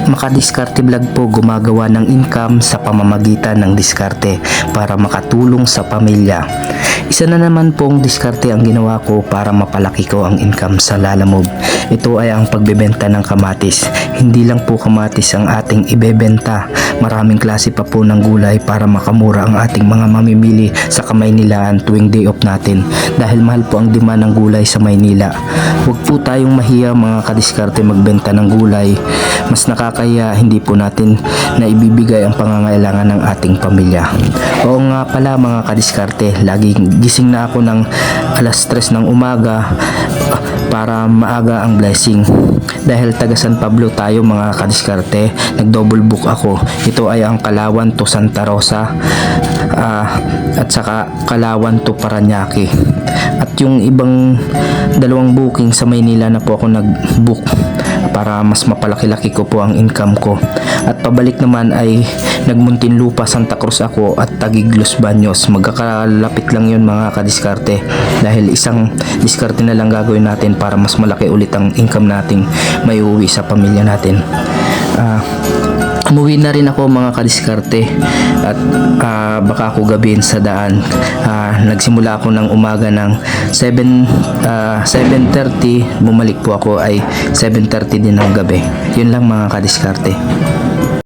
Makadiskarte Vlog po gumagawa ng income sa pamamagitan ng diskarte para makatulong sa pamilya. Isa na naman pong diskarte ang ginawa ko para mapalaki ko ang income sa Lalamove. Ito ay ang pagbebenta ng kamatis. Hindi lang po kamatis ang ating ibebenta. Maraming klase pa po ng gulay para makamura ang ating mga mamimili sa Kamaynilaan tuwing day off natin. Dahil mahal po ang demand ng gulay sa Maynila. Huwag po tayong mahiya mga kadiskarte magbenta ng gulay. Mas nakakaya hindi po natin na ibibigay ang pangangailangan ng ating pamilya. Oo nga pala mga kadiskarte, laging gising na ako ng alas 3 ng umaga para maaga ang blessing. Dahil taga San Pablo tayo mga kadiskarte, nag-double book ako. Ito ay ang Kalawan to Santa Rosa at saka Kalawan to Parañaque. At yung ibang dalawang booking sa Maynila na po ako nag-book para mas mapalaki-laki ko po ang income ko. At pabalik naman ay nagmuntinlupa Santa Cruz ako at Taguig Los Baños. Magkakalapit lang yun mga kadiskarte, dahil isang diskarte na lang gagawin natin para mas malaki ulit ang income nating may uwi sa pamilya natin. Umuwi na rin ako mga kadiskarte at baka ako gabihin sa daan. Nagsimula ako ng umaga ng 7:30, bumalik po ako ay 7:30 din ng gabi. Yun lang mga kadiskarte.